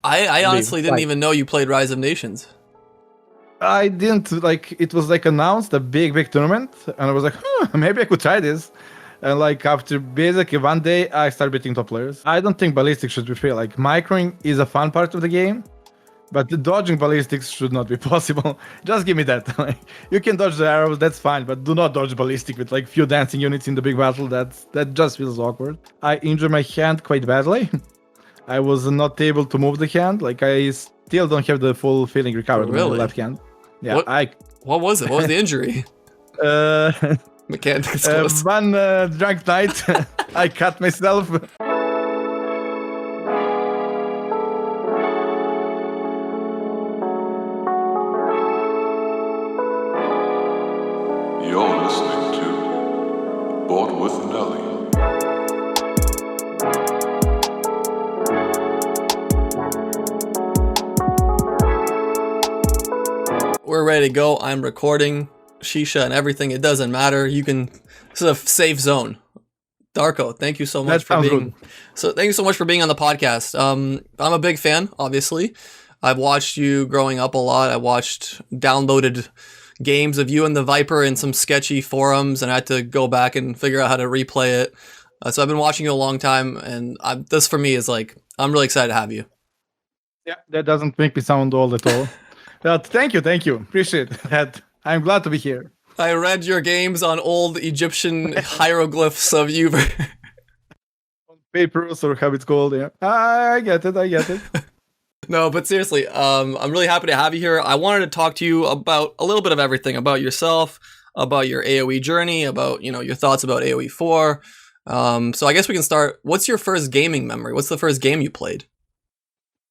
I Live. honestly didn't even know you played Rise of Nations. I didn't like it was like announced a big tournament, and I was like, maybe I could try this. And like after basically one day, I started beating top players. I don't think ballistics should be fair. Like microing is a fun part of the game, but the dodging ballistics should not be possible. Just give me that. Like, you can dodge the arrows, that's fine, but do not dodge ballistic with like few dancing units in the big battle. That just feels awkward. I injured my hand quite badly. I was not able to move the hand. Like I still don't have the full feeling recovered Really? on my left hand. Yeah, what was it? What was the injury? Mechanics close. One drunk night, I cut myself. You're listening to Board with Nelly. We're ready to go. I'm recording. Shisha and everything. It doesn't matter. You can. This is a safe zone. Darko, thank you so much for being. Thank you so much for being on the podcast. I'm a big fan. Obviously, I've watched you growing up a lot. I watched downloaded games of you and the Viper in some sketchy forums, and I had to go back and figure out how to replay it. So I've been watching you a long time, and this for me is like I'm really excited to have you. Yeah, that doesn't make me sound old at all. Thank you. Appreciate that. I'm glad to be here. I read your games on old Egyptian hieroglyphs of you. On papers or how it's called, yeah. I get it. No, but seriously, I'm really happy to have you here. I wanted to talk to you about a little bit of everything, about yourself, about your AoE journey, about, your thoughts about AoE4. So I guess we can start. What's your first gaming memory? What's the first game you played?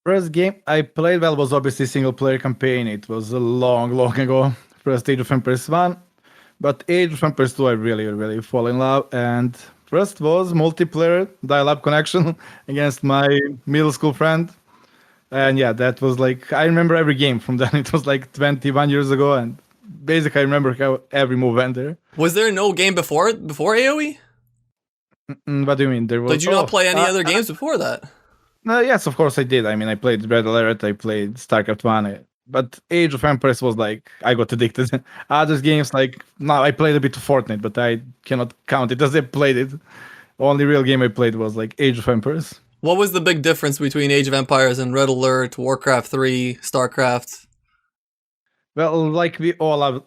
First game I played was obviously single player campaign. It was a long ago. First Age of Empires 1, but Age of Empires 2 I really fall in love. And first was multiplayer dial-up connection against my middle school friend. And yeah, that was like, I remember every game from then. It was like 21 years ago, and basically I remember how every move went there. Was there no game before AoE? What do you mean? Did you not play any other games before that? Yes, of course I did. I mean, I played Red Alert, I played StarCraft 1, but Age of Empires was like, I got addicted. Other games, like, now I played a bit of Fortnite, but I cannot count it as I played it. Only real game I played was like Age of Empires. What was the big difference between Age of Empires and Red Alert, Warcraft 3, StarCraft? Well, like we all have,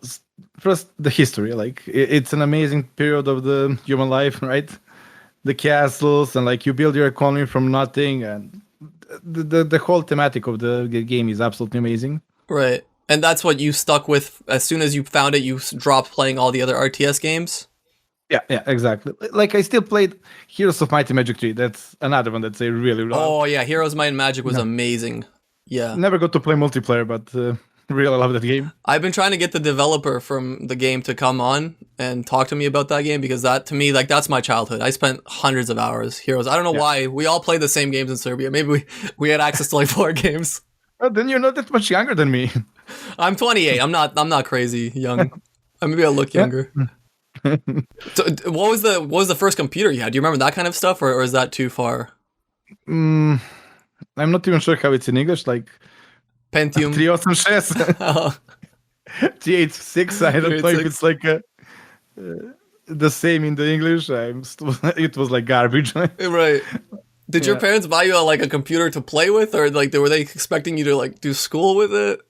first the history, like it's an amazing period of the human life, right? The castles, and like you build your economy from nothing, and the whole thematic of the game is absolutely amazing. Right. And that's what you stuck with as soon as you found it, you dropped playing all the other RTS games? Yeah, exactly. Like I still played Heroes of Might and Magic 3. That's another one that I really love. Oh yeah, Heroes of Might and Magic was amazing. Yeah. Never got to play multiplayer, but really love that game. I've been trying to get the developer from the game to come on and talk to me about that game, because that, to me, like, that's my childhood. I spent hundreds of hours Heroes. I don't know why. We all played the same games in Serbia. Maybe we had access to like 4 games. Then you're not that much younger than me. I'm 28. I'm not crazy young. Maybe I look younger. So, what was the first computer you had? Do you remember that kind of stuff, or is that too far? I'm not even sure how it's in English. Like Pentium 386, 386. I don't know if it's like the same in the English. It was like garbage. Right. Did your parents buy you a computer to play with, or like were they expecting you to like do school with it?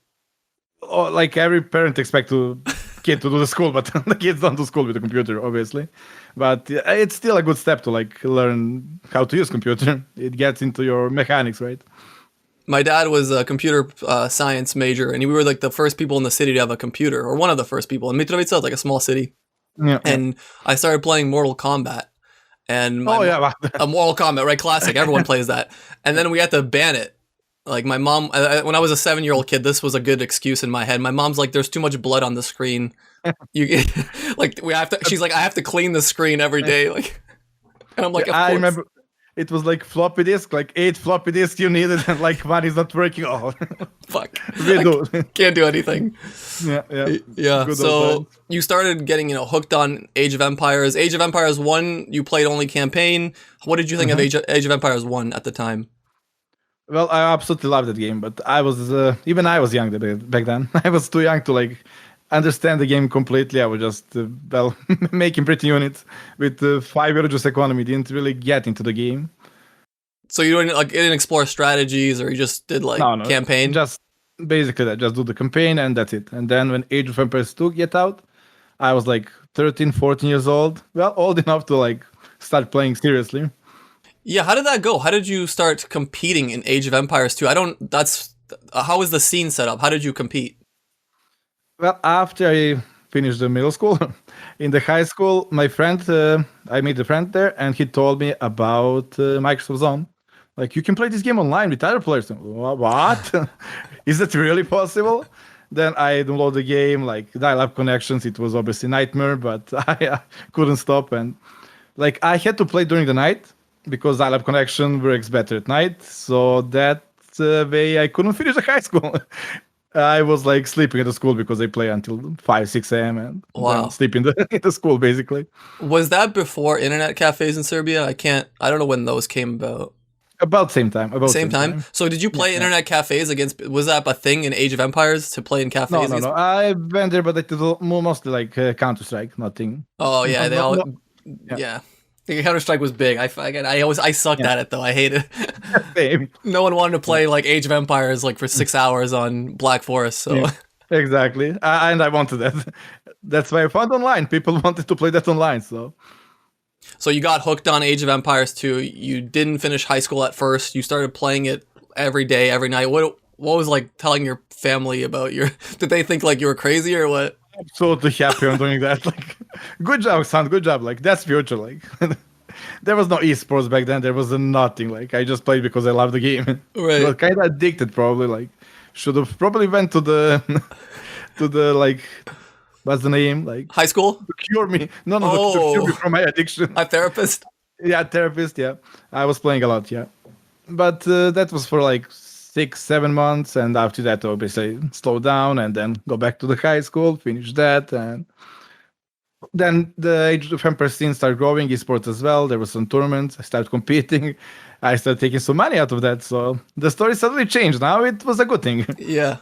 Oh, like every parent expects kid to do the school, but the kids don't do school with a computer, obviously. But it's still a good step to like learn how to use computer. It gets into your mechanics, right? My dad was a computer science major, and we were like the first people in the city to have a computer, or one of the first people. And Mitrovica is like a small city. Yeah. And I started playing Mortal Kombat. And a Mortal Kombat, right? Classic. Everyone plays that. And then we had to ban it. Like my mom, when I was a 7-year-old kid, this was a good excuse in my head. My mom's like, "There's too much blood on the screen. She's like, I have to clean the screen every day." Like, and I'm like, of course. I remember it was like floppy disk, like 8 floppy disks you needed, and like one is not working. Oh, fuck! Can't do anything. Yeah. Good. So you started getting hooked on Age of Empires. Age of Empires 1, you played only campaign. What did you think of Age of Empires 1 at the time? Well, I absolutely love that game, but I was even I was young back then. I was too young to like understand the game completely. I was just well making pretty units with 5 euro just economy. Didn't really get into the game. So you didn't explore strategies, or you just did like No, campaign? just basically that. Just do the campaign and that's it. And then when Age of Empires 2 get out, I was like 13, 14 years old. Well, old enough to like start playing seriously. Yeah, how did that go? How did you start competing in Age of Empires 2? How was the scene set up? How did you compete? Well, after I finished the middle school, in the high school, my friend, I made a friend there, and he told me about Microsoft Zone. Like, you can play this game online with other players. What? Is that really possible? Then I downloaded the game, like dial-up connections. It was obviously a nightmare, but I couldn't stop. And like, I had to play during the night because dial-up connection works better at night. So that way I couldn't finish the high school. I was like sleeping at the school because they play until 5, 6 a.m. and then sleep in the school basically. Was that before internet cafes in Serbia? I don't know when those came about. About same time. Same time. So did you play internet cafes was that a thing in Age of Empires to play in cafes? No. I went there, but it was mostly like Counter-Strike, nothing. Oh yeah, yeah. Counter-Strike was big. I sucked at it though. I hated it. Same. No one wanted to play like Age of Empires like for 6 hours on Black Forest. So exactly, and I wanted that. That's why I found online. People wanted to play that online. So you got hooked on Age of Empires 2. You didn't finish high school at first. You started playing it every day, every night. What was like telling your family about your? Did they think like you were crazy or what? Absolutely happy on doing that. Like, good job, son. Good job. Like, that's future. Like, there was no esports back then. There was nothing. Like, I just played because I love the game. Right. But kind of addicted, probably. Like, should have probably went to the like, what's the name? Like, high school to cure me. No, to cure me from my addiction. A therapist. Yeah, therapist. Yeah, I was playing a lot. Yeah, but that was for like 6, 7 months, and after that, obviously, slow down and then go back to the high school, finish that, and then the Age of Empires scene started growing, esports as well. There were some tournaments. I started competing. I started taking some money out of that. So the story suddenly changed. Now it was a good thing. Yeah.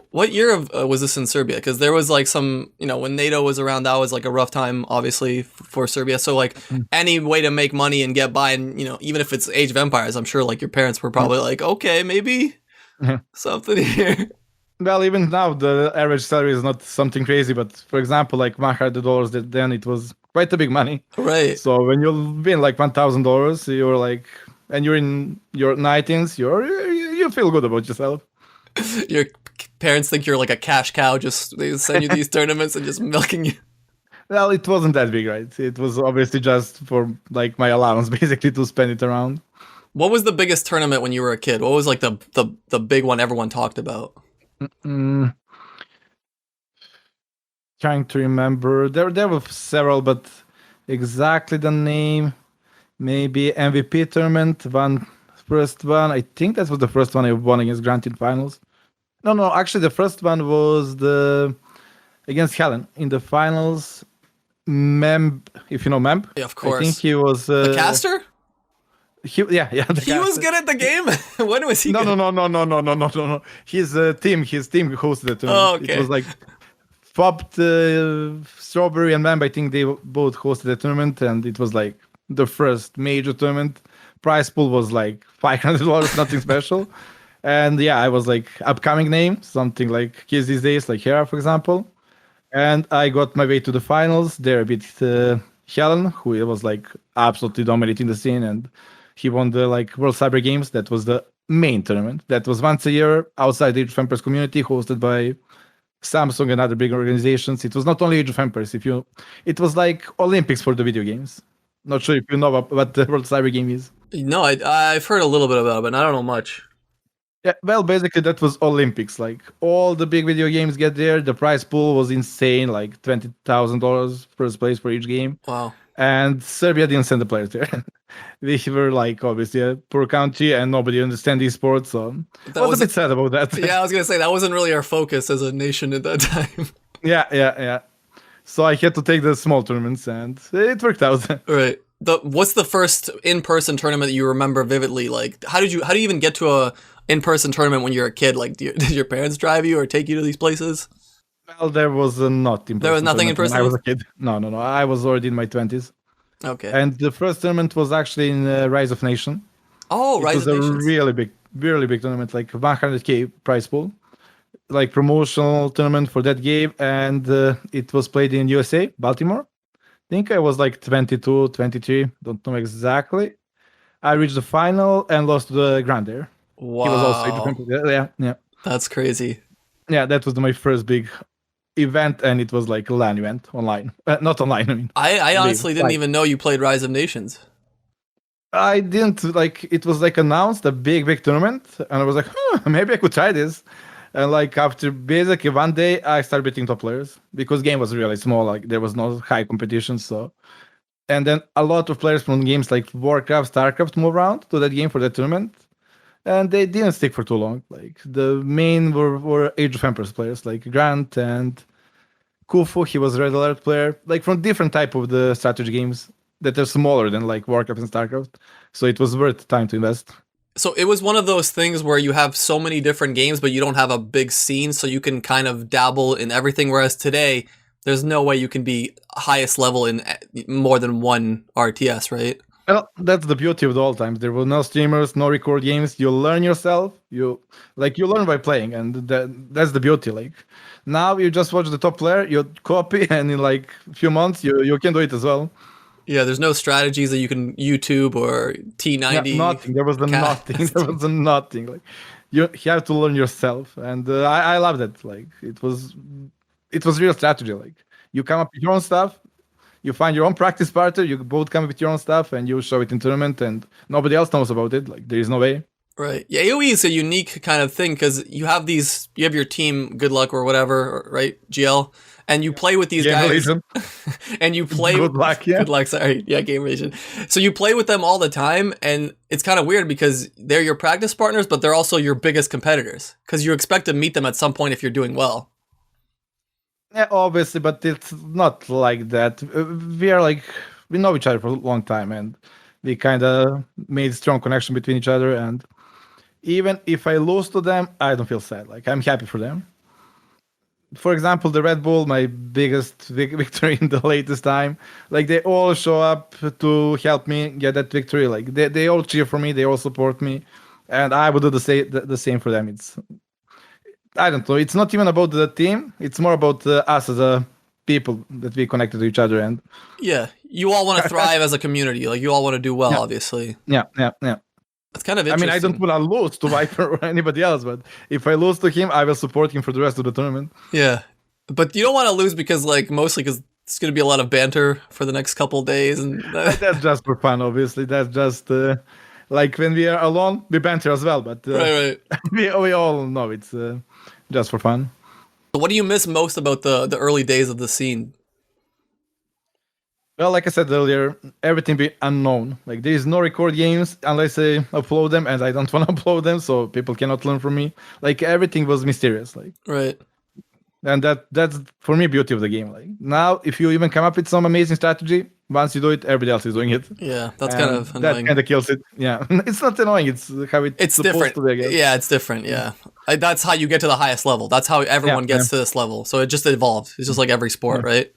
What year was this in Serbia? Because there was like some, when NATO was around, that was like a rough time, obviously, for Serbia. So like any way to make money and get by, and even if it's Age of Empires, I'm sure like your parents were probably like, okay, maybe something here. Well, even now the average salary is not something crazy, but for example, like $100, then it was quite a big money. Right. So when you win like $1,000, you're like, and you're in your 19s, you feel good about yourself. Your parents think you're like a cash cow, they send you these tournaments and just milking you. Well, it wasn't that big, right? It was obviously just for like my allowance, basically, to spend it around. What was the biggest tournament when you were a kid? What was like the big one everyone talked about? Trying to remember. There were several, but exactly the name, maybe MVP tournament, first one. I think that was the first one I won against Grant in finals. No, actually the first one was against Helen in the finals. Memb, if you know Memb. Yeah, of course. I think he was the caster. He was good at the game. When was he? No. His team hosted the tournament. Oh, okay. It was like Popped, Strawberry, and Memb. I think they both hosted the tournament, and it was like the first major tournament. Prize pool was like $500, nothing special. And yeah, I was like upcoming name, something like kids these days, like Hera, for example. And I got my way to the finals. There, I beat Helen, who was like absolutely dominating the scene, and he won the like World Cyber Games. That was the main tournament. That was once a year outside the Age of Empires community, hosted by Samsung and other big organizations. It was not only Age of Empires. It was like Olympics for the video games. Not sure if you know what the World Cyber Game is. No, I've heard a little bit about it, but I don't know much. Yeah, well, basically that was Olympics. Like all the big video games get there. The prize pool was insane, like $20,000 first place for each game. Wow. And Serbia didn't send the players there. We were like obviously a poor country and nobody understands esports, so I was a bit sad about that. Yeah, I was gonna say that wasn't really our focus as a nation at that time. Yeah. So I had to take the small tournaments and it worked out. Right. what's the first in-person tournament that you remember vividly? Like, how do you even get to a in-person tournament when you're a kid? Like, did your parents drive you or take you to these places? Well, there was not in person. There was nothing in person when I was a kid. No. I was already in my 20s. Okay. And the first tournament was actually in Rise of Nation. Oh, Rise of Nations. It was a really big tournament, like 100K prize pool, like promotional tournament for that game, and it was played in USA, Baltimore. I think I was like 22, 23, don't know exactly. I reached the final and lost to the Grand there. Wow. He was also yeah. That's crazy. Yeah, that was my first big event, and it was like a LAN event online. Not online, I mean. I honestly didn't even know you played Rise of Nations. I didn't, like, it was like announced, a big tournament, and I was like, maybe I could try this. And like after basically one day, I started beating top players because game was really small, like there was no high competition. So, and then a lot of players from games like Warcraft, Starcraft move around to that game for that tournament, and they didn't stick for too long. Like the main were Age of Empires players like Grant and Kufu. He was a Red Alert player, like from different type of the strategy games that are smaller than like Warcraft and Starcraft. So it was worth time to invest. So it was one of those things where you have so many different games, but you don't have a big scene, so you can kind of dabble in everything. Whereas today, there's no way you can be highest level in more than one RTS, right? Well, that's the beauty of the old times. There were no streamers, no record games. You learn yourself. You learn by playing, and that's the beauty. Like now, you just watch the top player, you copy, and in like a few months, you can do it as well. Yeah, there's no strategies that you can YouTube or T90. Yeah, nothing. There was nothing. There was nothing. Like you have to learn yourself, and I love that. Like it was real strategy. Like you come up with your own stuff, you find your own practice partner, you both come up with your own stuff, and you show it in tournament, and nobody else knows about it. Like there is no way. Right. Yeah, AoE is a unique kind of thing because you have your team, Good Luck or whatever, right? GL. And you play with these guys, and you play. Good luck, yeah. Good luck, sorry, yeah, Game Relation. So you play with them all the time, and it's kind of weird because they're your practice partners, but they're also your biggest competitors because you expect to meet them at some point if you're doing well. Yeah, obviously, but it's not like that. We know each other for a long time, and we kind of made strong connection between each other. And even if I lose to them, I don't feel sad. Like I'm happy for them. For example, the Red Bull, my biggest victory in the latest time. Like they all show up to help me get that victory. Like they all cheer for me, they all support me, and I would do the same for them. I don't know. It's not even about the team. It's more about us as a people that we connected to each other. And yeah, you all want to thrive as a community. Like you all want to do well, yeah. Obviously. Yeah. That's kind of interesting. I mean, I don't want to lose to Viper or anybody else, but if I lose to him, I will support him for the rest of the tournament. Yeah, but you don't want to lose because, like, mostly because it's going to be a lot of banter for the next couple of days, and that's just for fun. Obviously, that's just like when we are alone, we banter as well. But right. we all know it's just for fun. So what do you miss most about the early days of the scene? Well, like I said earlier, everything be unknown. Like there is no record games unless I upload them, and I don't want to upload them, so people cannot learn from me. Like everything was mysterious. Like right. And that's for me beauty of the game. Like now, if you even come up with some amazing strategy, once you do it, everybody else is doing it. Yeah, that's kind of annoying. That kind of kills it. Yeah, it's not annoying. It's how it's supposed different. To be, I guess. Yeah, it's different. Yeah, that's how you get to the highest level. That's how everyone gets to this level. So it just evolved. It's just like every sport, right?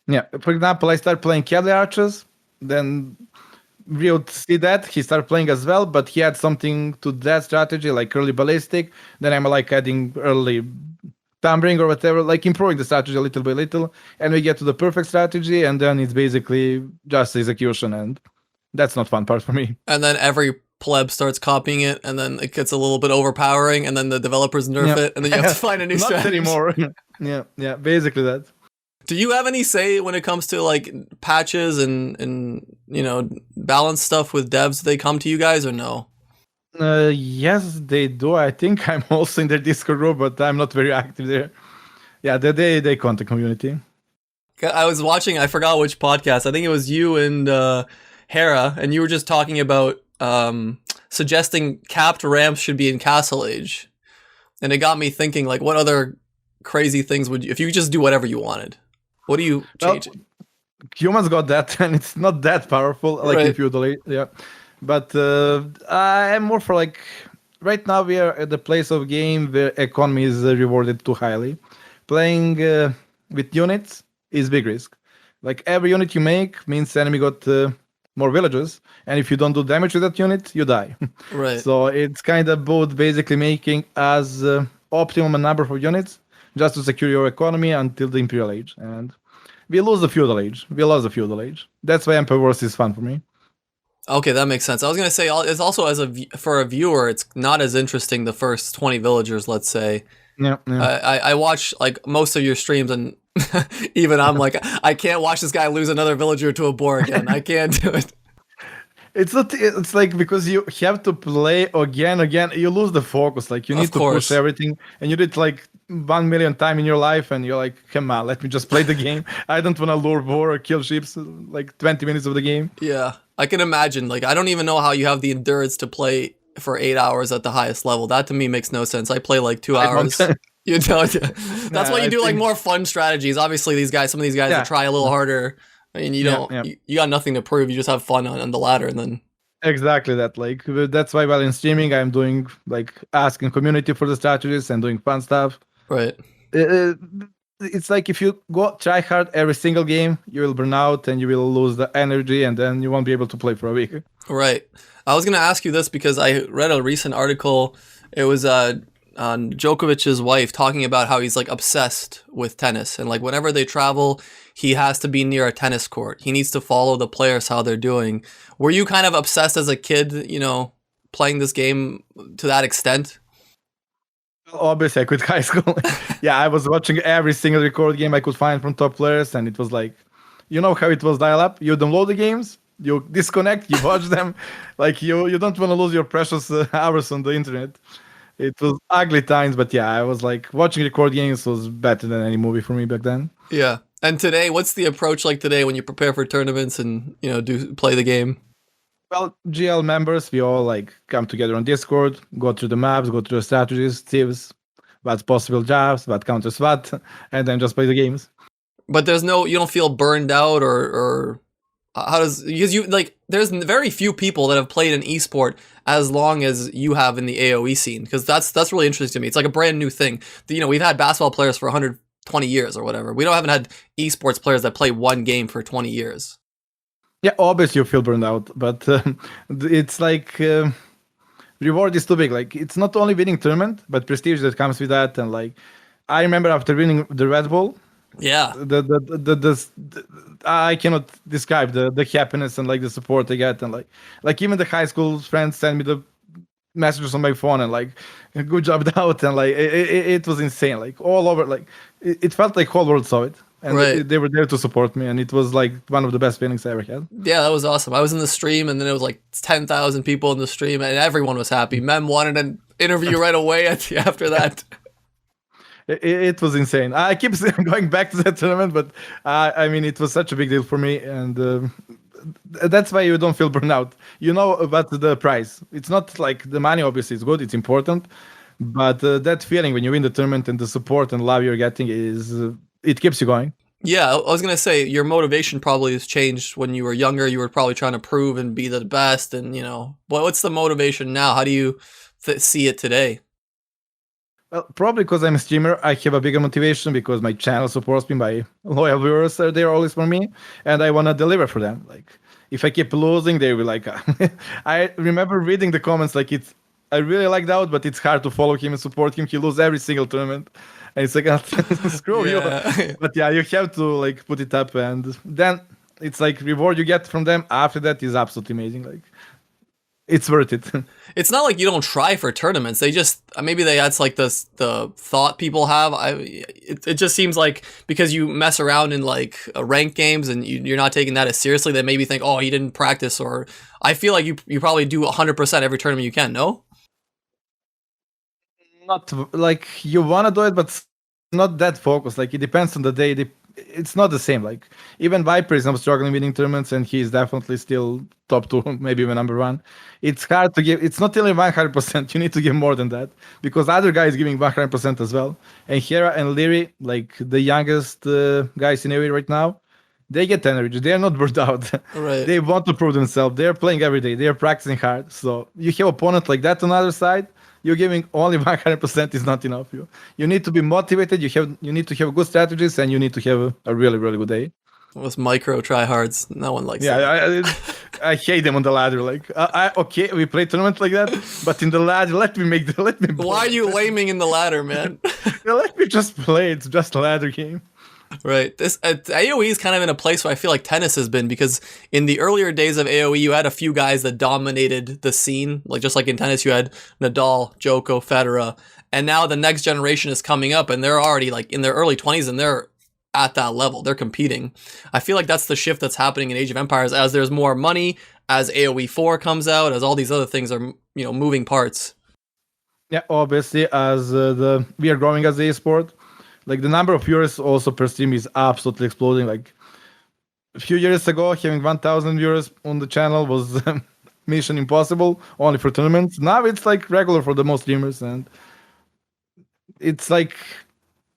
Yeah. For example, I started playing Cavalry Archers. Then we would see that he started playing as well, but he had something to that strategy, like early ballistic. Then I'm like adding early Thumbring or whatever, like improving the strategy little by little, and we get to the perfect strategy, and then it's basically just execution, and that's not fun part for me. And then every pleb starts copying it, and then it gets a little bit overpowering, and then the developers nerf it, and then you have to find a new strategy. Not anymore. Yeah, basically that. Do you have any say when it comes to like patches and balance stuff with devs? Do they come to you guys or no? Yes, they do. I think I'm also in their Discord group, but I'm not very active there. Yeah, they contact community. I was watching, I forgot which podcast. I think it was you and Hera, and you were just talking about suggesting capped ramps should be in Castle Age. And it got me thinking, like, what other crazy things would you, if you could just do whatever you wanted, what do you change? humans got that, and it's not that powerful like in feudal age. Yeah, but I am more for like right now we are at the place of game where economy is rewarded too highly. Playing with units is big risk. Like every unit you make means the enemy got more villagers, and if you don't do damage with that unit, you die. Right. So it's kind of both basically making as optimum number of units just to secure your economy until the Imperial Age. And we lose the Feudal Age. We lost the Feudal Age. That's why Empire Wars is fun for me. Okay, that makes sense. I was gonna say it's also for a viewer, it's not as interesting the first 20 villagers, let's say. Yeah. I watch like most of your streams, and even I'm like, I can't watch this guy lose another villager to a boar again. I can't do it. It's not. It's like because you have to play again. You lose the focus. Like you need to push everything, and you did like 1 million times in your life, and you're like, come on, let me just play the game. I don't want to lure boar or kill sheep like 20 minutes of the game. Yeah, I can imagine. Like I don't even know how you have the endurance to play for 8 hours at the highest level. That to me makes no sense. I play like 2 hours. You know, that's why you do like more fun strategies. Obviously, some of these guys that try a little harder. I mean, you don't. You got nothing to prove. You just have fun on the ladder, and then. Exactly that. Like that's why while in streaming, I'm doing like asking community for the strategies and doing fun stuff. Right. It's like if you go try hard every single game, you will burn out and you will lose the energy, and then you won't be able to play for a week. Right. I was gonna ask you this because I read a recent article. It was on Djokovic's wife talking about how he's like obsessed with tennis, and like whenever they travel, he has to be near a tennis court. He needs to follow the players how they're doing. Were you kind of obsessed as a kid, playing this game to that extent? Obviously, I quit high school. Yeah, I was watching every single record game I could find from top players, and it was like, you know how it was dial up? You download the games, you disconnect, you watch them. Like you don't want to lose your precious hours on the internet. It was ugly times, but yeah, I was like watching record games was better than any movie for me back then. Yeah. And today, what's the approach like today when you prepare for tournaments and play the game? Well, GL members, we all like come together on Discord, go through the maps, go through the strategies, tips, what's possible jobs, what counters what, and then just play the games. But you don't feel burned out or how does, because there's very few people that have played an esport as long as you have in the AoE scene, because that's really interesting to me. It's like a brand new thing. We've had basketball players for 120 years or whatever. We haven't had esports players that play one game for 20 years. Yeah, obviously you feel burned out, but it's like reward is too big. Like it's not only winning tournament, but prestige that comes with that. And like I remember after winning the Red Bull, yeah, the I cannot describe the happiness and like the support I get, and like even the high school friends send me the messages on my phone and like good job Daut, and like it was insane. Like all over, like it felt like whole world saw it. And they were there to support me, and it was like one of the best feelings I ever had. Yeah, that was awesome. I was in the stream, and then it was like 10,000 people in the stream, and everyone was happy. Mem wanted an interview right away after that. It was insane. I keep going back to that tournament, but I mean, it was such a big deal for me, and that's why you don't feel burnout. You know about the prize. It's not like the money, obviously, is good, it's important, but that feeling when you win the tournament and the support and love you're getting it keeps you going. Yeah, I was going to say, your motivation probably has changed. When you were younger, you were probably trying to prove and be the best, and, what's the motivation now? How do you see it today? Well, probably because I'm a streamer, I have a bigger motivation because my channel supports me, my loyal viewers are there always for me, and I want to deliver for them. Like, if I keep losing, they will like... I remember reading the comments, like, I really like Daut, but it's hard to follow him and support him. He loses every single tournament. And it's like, screw you. But yeah, you have to like put it up, and then it's like reward you get from them after that is absolutely amazing. Like it's worth it. It's not like you don't try for tournaments. They just, maybe that's like the thought people have. It just seems like because you mess around in like ranked games and you're not taking that as seriously, they maybe think, oh, he didn't practice, or I feel like you probably do 100% every tournament you can, no? Not like you want to do it, but not that focused. Like it depends on the day. It's not the same. Like even Viper is not struggling winning tournaments, and he's definitely still top 2, maybe even number 1. It's hard to give. It's not only 100%. You need to give more than that because other guys giving 100% as well. And Hera and Lyri, like the youngest guys in AoE right now, they get energy. They are not burned out. Right. They want to prove themselves. They are playing every day. They are practicing hard. So you have opponent like that on the other side. You're giving only 100% is not enough. You need to be motivated. You need to have good strategies, and you need to have a really really good day. Those micro tryhards, no one likes that. I hate them on the ladder. Like, okay, we play tournament like that, but in the ladder, let me. Why are you laming in the ladder, man? Let me just play. It's just a ladder game. Right. This AOE is kind of in a place where I feel like tennis has been, because in the earlier days of AOE, you had a few guys that dominated the scene. Like just like in tennis, you had Nadal, Djoko, Federer, and now the next generation is coming up, and they're already like in their early 20s, and they're at that level. They're competing. I feel like that's the shift that's happening in Age of Empires as there's more money, as AOE4 comes out, as all these other things are, moving parts. Yeah, obviously, as we are growing as the esport, like the number of viewers also per stream is absolutely exploding. Like a few years ago, having 1,000 viewers on the channel was mission impossible, only for tournaments. Now it's like regular for the most streamers, and it's like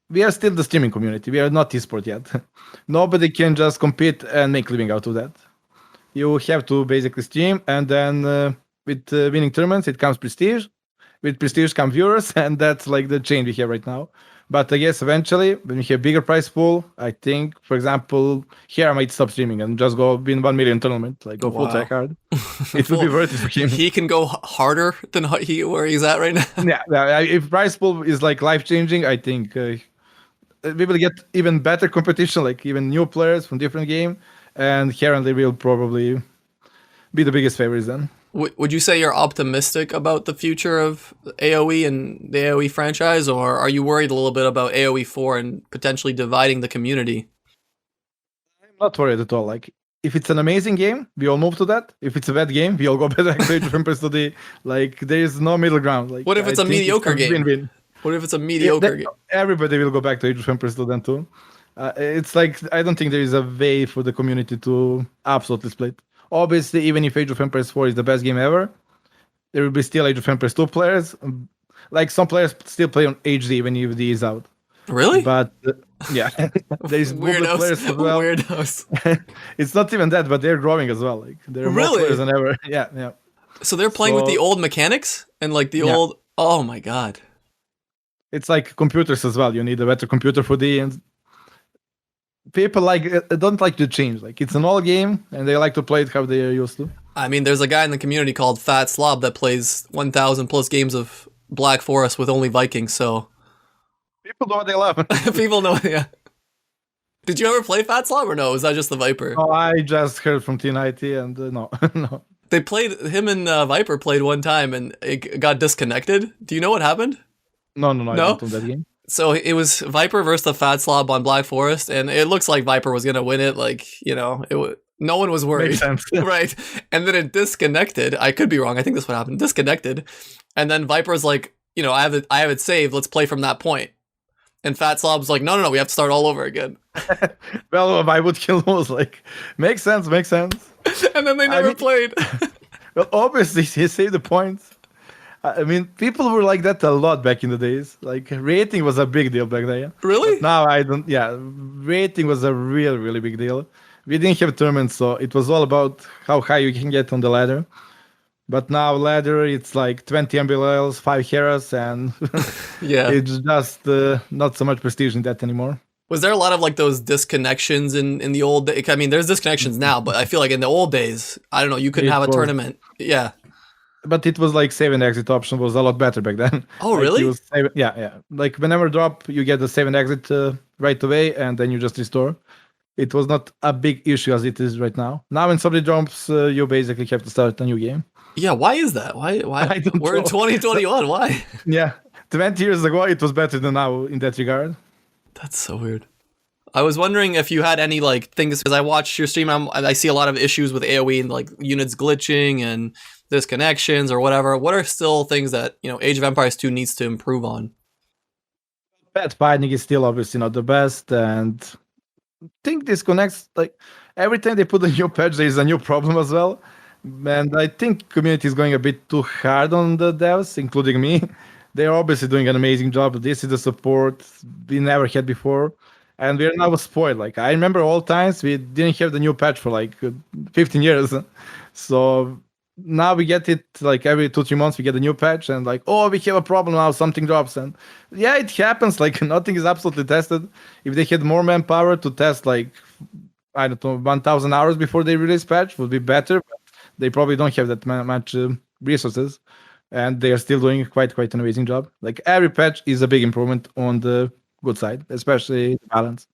we are still the streaming community. We are not esport yet. Nobody can just compete and make living out of that. You have to basically stream, and then with winning tournaments, it comes prestige. With prestige come viewers, and that's like the change we have right now. But I guess eventually, when we have bigger prize pool, I think, for example, here I might stop streaming and just go win 1 million tournament, like go full try hard. It would be worth it for him. He can go harder than where he's at right now. Yeah. If prize pool is like life changing, I think we will get even better competition, like even new players from different game, and Herondly will probably be the biggest favorites then. Would you say you're optimistic about the future of AoE and the AoE franchise, or are you worried a little bit about AoE4 and potentially dividing the community? I'm not worried at all. Like, if it's an amazing game, we all move to that. If it's a bad game, we all go back to Age of Empires to the, like, there is no middle ground. Like, what if it's a mediocre game? Win-win. What if it's a mediocre game? Everybody will go back to Age of Empires to then too. It's like, I don't think there is a way for the community to absolutely split. Obviously, even if Age of Empires 4 is the best game ever, there will be still Age of Empires 2 players. Like, some players still play on HD even if D is out. Really? But, yeah. There's weirdos. Players as well. Weirdos. It's not even that, but they're growing as well. Like, there are more players than ever. Yeah. So they're playing with the old mechanics? And, like, the old... Oh, my God. It's like computers as well. You need a better computer for D, and people don't like to change. Like, it's an old game, and they like to play it how they are used to. I mean, there's a guy in the community called Fat Slob that plays 1,000 plus games of Black Forest with only Vikings, so... People know what they love. People know, yeah. Did you ever play Fat Slob, or no? Was that just the Viper? Oh, I just heard from T90, and no. No. They played... Him and Viper played one time, and it got disconnected. Do you know what happened? No? I don't know that game. So it was Viper versus the Fat Slob on Black Forest, and it looks like Viper was gonna win it. Like, no one was worried. Makes sense. Right? And then it disconnected. I could be wrong. I think this is what happened. Disconnected, and then Viper's like, I have it saved. Let's play from that point. And Fat Slob's like, no, we have to start all over again. Well, I would kill those. Like, makes sense. And then they never played. Well, obviously, he saved the points. I mean, people were like that a lot back in the days. Like, rating was a big deal back then. Really? But now I don't. Yeah, rating was a really, really big deal. We didn't have tournaments, so it was all about how high you can get on the ladder. But now ladder, it's like 20 MBLs, 5 Heras, and yeah, it's just not so much prestige in that anymore. Was there a lot of like those disconnections in the old days? I mean, there's disconnections now, but I feel like in the old days, I don't know, you couldn't have a tournament. Yeah. But it was like save and exit option was a lot better back then. Oh, really? Yeah. Like whenever drop, you get the save and exit right away, and then you just restore. It was not a big issue as it is right now. Now when somebody drops, you basically have to start a new game. Yeah, why is that? Why? We're in 2021. Why? Yeah, 20 years ago, it was better than now in that regard. That's so weird. I was wondering if you had any like things, because I watched your stream. I see a lot of issues with AoE and like units glitching and disconnections or whatever. What are still things that Age of Empires 2 needs to improve on? Pet fighting is still obviously not the best, and I think disconnects, like every time they put a new patch, there is a new problem as well. And I think community is going a bit too hard on the devs, including me. They're obviously doing an amazing job. This is the support we never had before. and we're now spoiled. Like I remember all times we didn't have the new patch for like 15 years, so now we get it like every 2-3 months we get a new patch, and like, oh, we have a problem now, something drops, and yeah, it happens. Like nothing is absolutely tested. If they had more manpower to test, like I don't know, 1,000 hours before they release patch, would be better. But they probably don't have that much resources, and they are still doing quite an amazing job. Like every patch is a big improvement on the good side, especially the balance.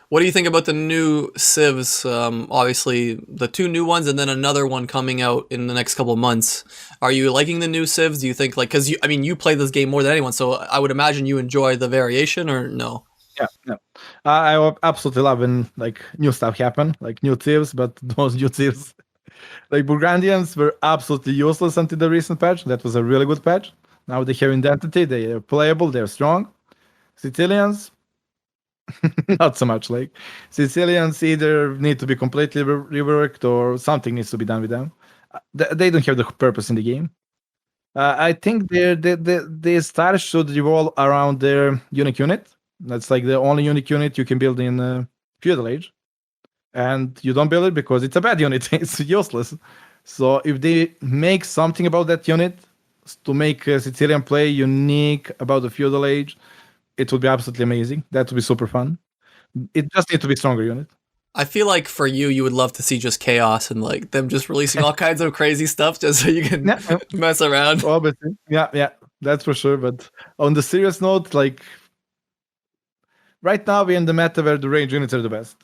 What do you think about the new civs? Obviously, the 2 new ones, and then another one coming out in the next couple of months. Are you liking the new civs? Do you think, like, because you play this game more than anyone, so I would imagine you enjoy the variation, or no? Yeah. I absolutely love when like new stuff happen, like new civs, but those new civs, like Burgundians were absolutely useless until the recent patch. That was a really good patch. Now they have identity, they are playable, they're strong. Sicilians, not so much. Like Sicilians either need to be completely reworked or something needs to be done with them. They don't have the purpose in the game. I think their stars should revolve around their unique unit. That's like the only unique unit you can build in Feudal Age, and you don't build it because it's a bad unit. It's useless. So if they make something about that unit to make Sicilian play unique about the Feudal Age, it would be absolutely amazing. That would be super fun. It just needs to be stronger unit. I feel like for you would love to see just chaos and like them just releasing all kinds of crazy stuff just so you can mess around. Obviously, yeah, that's for sure. But on the serious note, like right now we're in the meta where the range units are the best,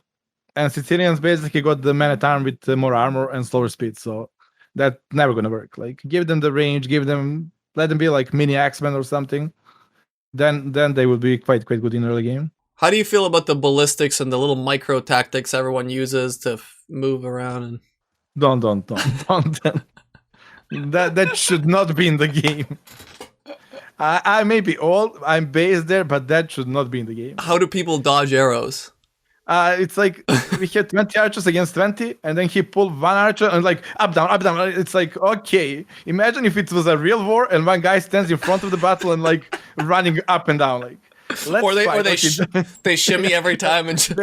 and Sicilians basically got the man at arm with more armor and slower speed. So that's never gonna work. Like give them the range, let them be like mini X-Men or something. Then they would be quite good in early game. How do you feel about the ballistics and the little micro tactics everyone uses to move around? And don't. that should not be in the game. I may be old, I'm based there, but that should not be in the game. How do people dodge arrows? It's like we had 20 archers against 20, and then he pulled one archer and like up down. It's like, okay, imagine if it was a real war and one guy stands in front of the battle and like running up and down, like. They shimmy every time and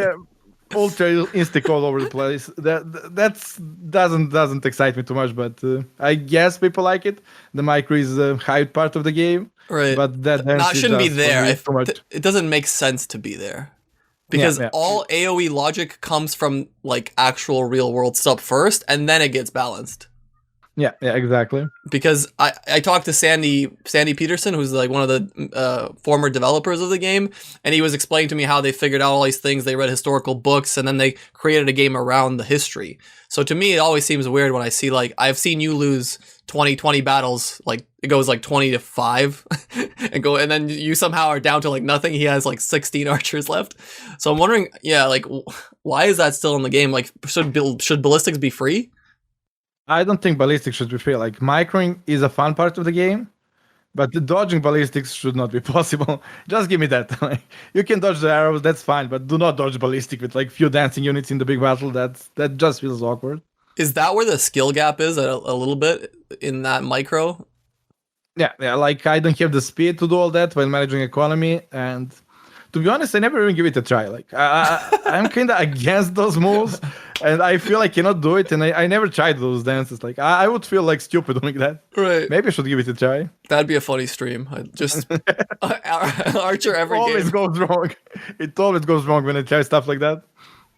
ultra instinct all over the place. That's doesn't excite me too much, but I guess people like it. The micro is the high part of the game, right? But that shouldn't be there. It doesn't make sense to be there. Because all AoE logic comes from like actual real world stuff first, and then it gets balanced. Yeah, exactly. Because I talked to Sandy Peterson, who's like one of the former developers of the game, and he was explaining to me how they figured out all these things. They read historical books, and then they created a game around the history. So to me, it always seems weird when I see like I've seen you lose 20 battles, like it goes like 20-5, and then you somehow are down to like nothing. He has like 16 archers left. So I'm wondering, like why is that still in the game? Like should ballistics be free? I don't think ballistics should be free. Like microing is a fun part of the game, but the dodging ballistics should not be possible. Just give me that. Like, you can dodge the arrows, that's fine, but do not dodge ballistic with like few dancing units in the big battle. That just feels awkward. Is that where the skill gap is a little bit in that micro? Yeah. Like I don't have the speed to do all that while managing economy, and to be honest, I never even give it a try. Like I'm kind of against those moves, and I feel I cannot do it. And I never tried those dances. Like I would feel like stupid doing that. Right. Maybe I should give it a try. That'd be a funny stream. Just Archer every always game. Goes wrong. It always goes wrong when I try stuff like that.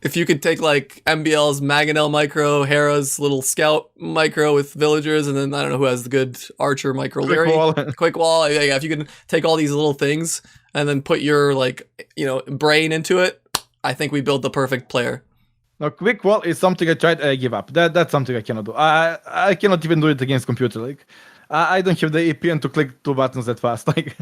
If you could take like MBL's Mangonel micro, Hera's little scout micro with villagers, and then I don't know who has the good archer micro, quick wall. Yeah, if you can take all these little things and then put your like brain into it, I think we build the perfect player. No, quick wall is something I tried. I give up. That's something I cannot do. I cannot even do it against computer. Like I don't have the APN to click 2 buttons that fast. Like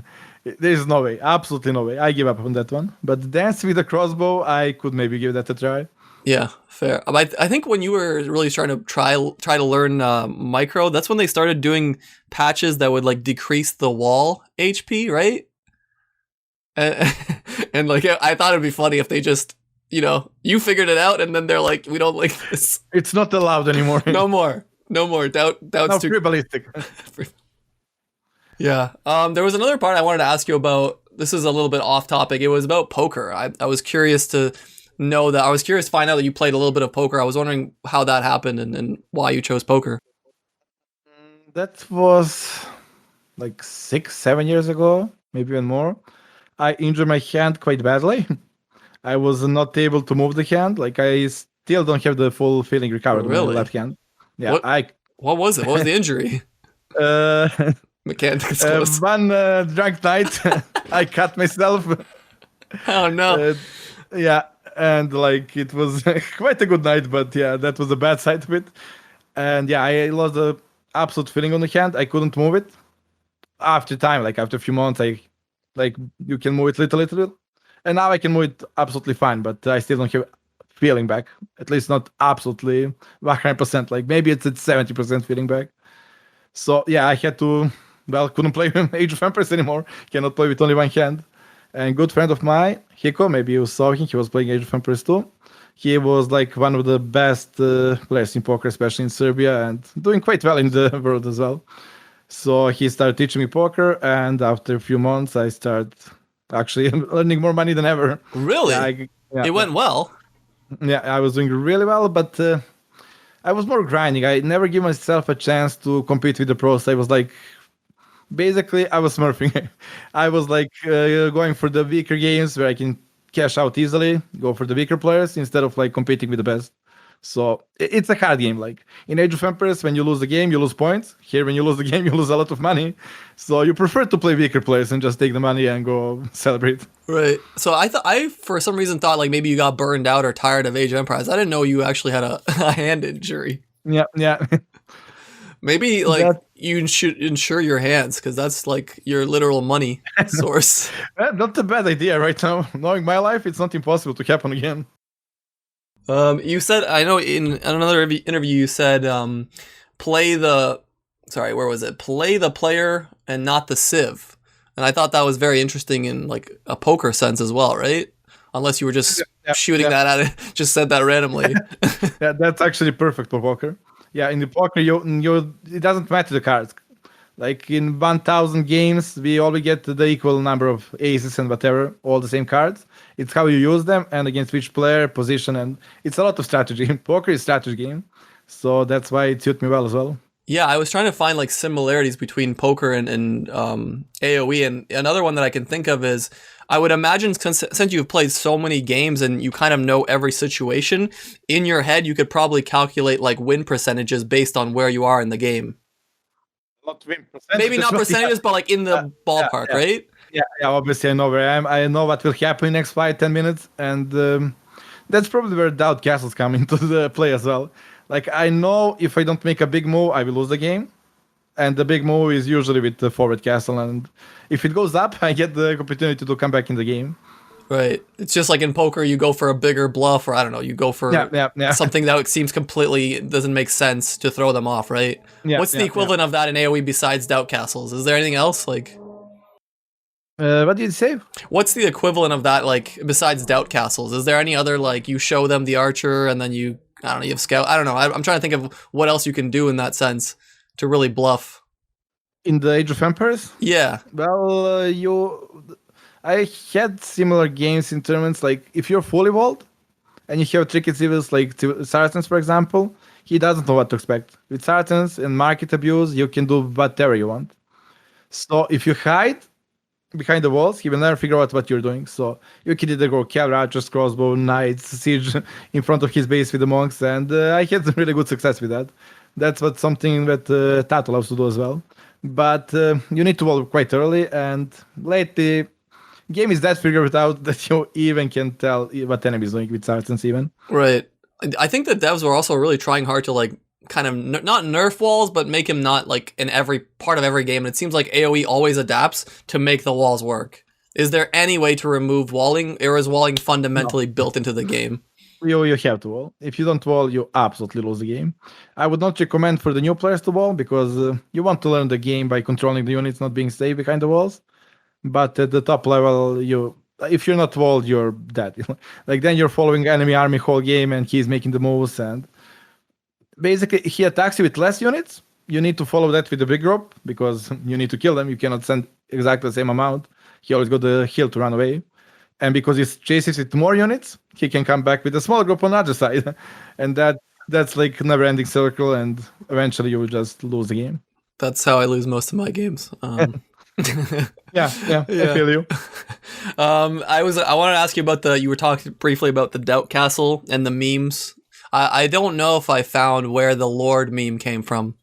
there is no way, absolutely no way. I give up on that one. But dance with a crossbow, I could maybe give that a try. Yeah, fair. I think when you were really trying to try to learn micro, that's when they started doing patches that would like decrease the wall HP, right? And like I thought it'd be funny if they just you figured it out and then they're like, we don't like this. It's not allowed anymore. No more. Doubt's too ballistic. Yeah. There was another part I wanted to ask you about this is a little bit off topic. It was about poker. I was curious to know that. I was curious to find out that you played a little bit of poker. I was wondering how that happened and why you chose poker. That was like 6-7 years ago, maybe even more. I injured my hand quite badly. I was not able to move the hand. Like I still don't have the full feeling recovered on my left hand. Yeah, what was it? What was the injury? Can't disclose. One drunk night, I cut myself. Oh no! Yeah, and like it was quite a good night, but yeah, that was the bad side of it. And yeah, I lost the absolute feeling on the hand. I couldn't move it. After time, like after a few months, you can move it little, and now I can move it absolutely fine. But I still don't have feeling back. At least not absolutely 100%. Like maybe it's at 70% feeling back. So yeah, I had to. Well, couldn't play Age of Empires anymore. Cannot play with only one hand. And good friend of mine, Hiko, maybe you saw him. He was playing Age of Empires 2. He was like one of the best players in poker, especially in Serbia, and doing quite well in the world as well. So he started teaching me poker, and after a few months, I started actually earning more money than ever. Really? It went well. Yeah, I was doing really well, but I was more grinding. I never give myself a chance to compete with the pros. I was like, basically, I was smurfing. I was like going for the weaker games where I can cash out easily, go for the weaker players instead of like competing with the best. So it's a hard game. Like in Age of Empires, when you lose the game, you lose points. Here, when you lose the game, you lose a lot of money. So you prefer to play weaker players and just take the money and go celebrate. Right. So I for some reason thought like maybe you got burned out or tired of Age of Empires. I didn't know you actually had a hand injury. Yeah. Maybe like you should insure your hands because that's like your literal money source. Not a bad idea right now. Knowing my life, it's not impossible to happen again. You said, I know in another interview you said, play the player and not the civ. And I thought that was very interesting in like a poker sense as well, right? Unless you were just shooting that at it, just said that randomly. Yeah, that's actually perfect for poker. Yeah, in the poker, it doesn't matter the cards. Like in 1,000 games, we always get the equal number of aces and whatever, all the same cards. It's how you use them and against which player, position, and it's a lot of strategy. Poker is a strategy game, so that's why it suits me well as well. Yeah, I was trying to find like similarities between poker and AoE, and another one that I can think of is I would imagine since you've played so many games and you kind of know every situation, in your head you could probably calculate like win percentages based on where you are in the game. Not win percentages. Maybe not percentages, but like in the ballpark, right? Yeah, obviously I know where I am. I know what will happen in the next 5-10 minutes, and that's probably where Daut castles come into the play as well. Like I know if I don't make a big move, I will lose the game. And the big move is usually with the forward castle, and if it goes up, I get the opportunity to come back in the game. Right. It's just like in poker, you go for a bigger bluff, or I don't know, you go for something that seems completely doesn't make sense to throw them off, right? Yeah, what's the equivalent of that in AoE besides Daut castles? Is there anything else? Like, what did you say? What's the equivalent of that, like, besides Daut castles? Is there any other, like, you show them the archer and then you have scout? I don't know. I'm trying to think of what else you can do in that sense to really bluff. In the Age of Empires? Yeah. Well, I had similar games in tournaments. Like, if you're fully walled and you have tricky civils like Saracens, for example, he doesn't know what to expect. With Saracens and market abuse, you can do whatever you want. So if you hide behind the walls, he will never figure out what you're doing. So you can either go cavalry, archers, crossbow, knights, siege in front of his base with the monks, and I had really good success with that. That's something that Tato loves to do as well. But you need to wall quite early, and lately, game is that figured out that you even can tell what enemy is doing with Saracens even. Right. I think the devs were also really trying hard to like kind of not nerf walls, but make him not like in every part of every game. And it seems like AoE always adapts to make the walls work. Is there any way to remove walling, or is walling fundamentally built into the game? You have to wall. If you don't wall, you absolutely lose the game. I would not recommend for the new players to wall because you want to learn the game by controlling the units, not being safe behind the walls. But at the top level, if you're not walled, you're dead. Like then you're following enemy army whole game and he's making the moves, and basically he attacks you with less units. You need to follow that with a big group because you need to kill them. You cannot send exactly the same amount. he always got the heal to run away. And because he chases with more units, he can come back with a small group on the other side. And that's like never-ending circle, and eventually you will just lose the game. That's how I lose most of my games. Yeah, I feel you. I wanted to ask you about you were talking briefly about the Daut Castle and the memes. I don't know if I found where the Lord meme came from.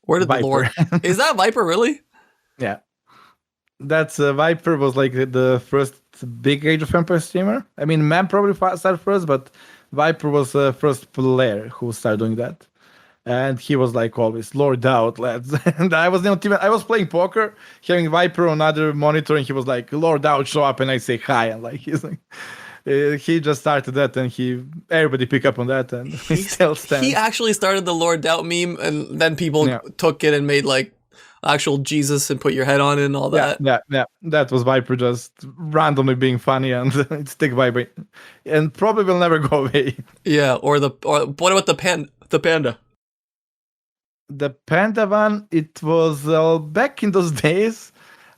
Where did Viper. the Lord... Is that Viper, really? Yeah. That's Viper was like the first big Age of Empires streamer. I mean, Man probably started first, but Viper was the first player who started doing that. And he was like always, Lord Daut, lads. And I was playing poker, having Viper on other monitor, and he was like, Lord Daut, show up, and I say hi. And like, he's like, he just started that, and everybody pick up on that, and he still stands. He actually started the Lord Daut meme, and then people took it and made like actual Jesus and put your head on it and all that. Yeah. That was Viper just randomly being funny, and it stick Viper, and probably will never go away. Yeah, or what about the panda? The panda one, it was back in those days.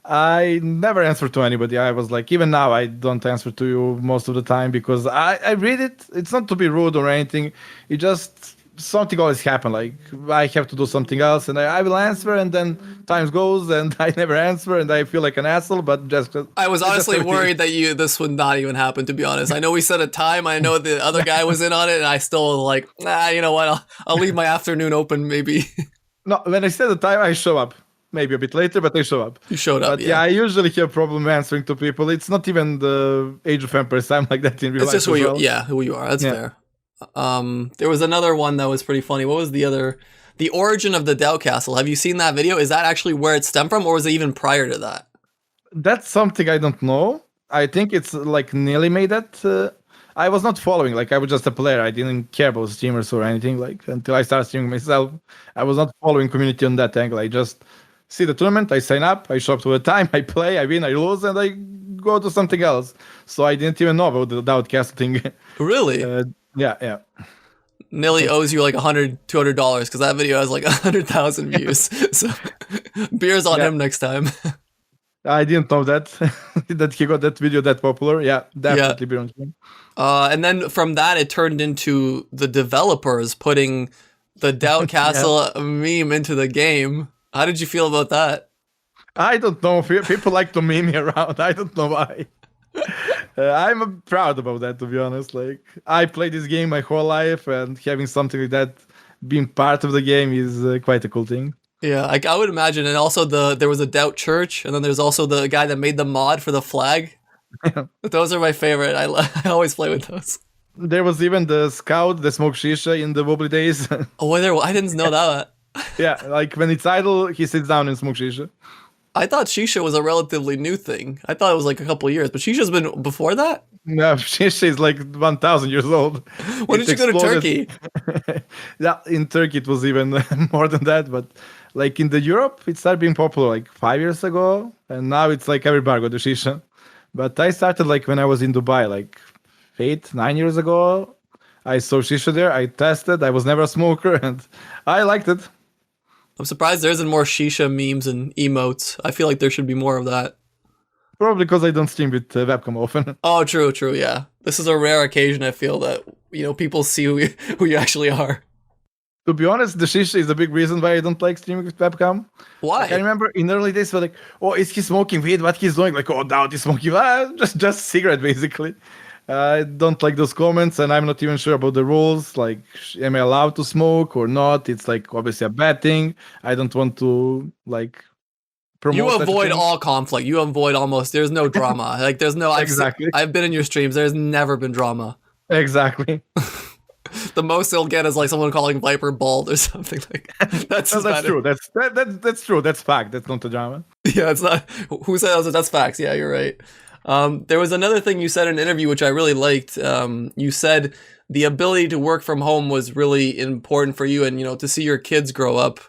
I never answered to anybody. I was like, even now, I don't answer to you most of the time because I read it. It's not to be rude or anything. It just something always happen. Like I have to do something else, and I will answer, and then time goes, and I never answer, and I feel like an asshole. But I was honestly worried that this would not even happen. To be honest, I know we set a time. I know the other guy was in on it, and I still like, you know what? I'll leave my afternoon open, maybe. No, when I set the time, I show up. Maybe a bit later, but I show up. You showed up, but yeah. I usually have problem answering to people. It's not even the Age of Empires. I'm like that in real life. It's just who you are. That's fair. There was another one that was pretty funny. What was the origin of the Daut Castle? Have you seen that video? Is that actually where it stemmed from, or was it even prior to that? That's something I don't know. I think it's like Nelly made that. I was not following. Like I was just a player. I didn't care about streamers or anything. Like until I started streaming myself, I was not following community on that angle. I just see the tournament, I sign up, I show up to the time, I play, I win, I lose, and I go to something else. So I didn't even know about the Daut Castle thing. Really? Yeah. Nelly owes you like $100, $200 because that video has like 100,000 views. So beers on him next time. I didn't know that that he got that video that popular. Yeah, definitely beer on him. And then from that, it turned into the developers putting the Daut Castle meme into the game. How did you feel about that? I don't know. People like to meme me around. I don't know why. I'm proud about that, to be honest. Like I played this game my whole life, and having something like that being part of the game is quite a cool thing. Yeah, I would imagine. And also there was a Daut church, and then there's also the guy that made the mod for the flag. Those are my favorite. I always play with those. There was even the scout, the smoke shisha in the wobbly days. I didn't know that. Yeah, like when it's idle, he sits down and smokes shisha. I thought shisha was a relatively new thing. I thought it was like a couple of years, but shisha's been before that? No, shisha is like 1,000 years old. When did you go to Turkey? Yeah, in Turkey it was even more than that, but like in the Europe, it started being popular like 5 years ago, and now it's like everybody got the shisha. But I started like when I was in Dubai, like 8-9 years ago. I saw shisha there, I tested, I was never a smoker, and I liked it. I'm surprised there isn't more shisha memes and emotes. I feel like there should be more of that. Probably because I don't stream with webcam often. Oh, true, yeah. This is a rare occasion, I feel, that people see who you actually are. To be honest, the shisha is a big reason why I don't like streaming with webcam. Why? Like, I remember in early days, we're like, oh, is he smoking weed? What he's doing? Like, oh, Daut is smoking. Just cigarette, basically. I don't like those comments, and I'm not even sure about the rules. Like, am I allowed to smoke or not? It's like obviously a bad thing. I don't want to like promote. You avoid all conflict. You avoid almost. There's no drama. Like there's no. Exactly. I've been in your streams. There's never been drama. Exactly. The most they'll get is like someone calling Viper bald or something like that. That's true. That's true. That's fact. That's not a drama. Yeah, it's not. Who said that? That's facts. Yeah, you're right. There was another thing you said in an interview which I really liked. You said the ability to work from home was really important for you, and to see your kids grow up.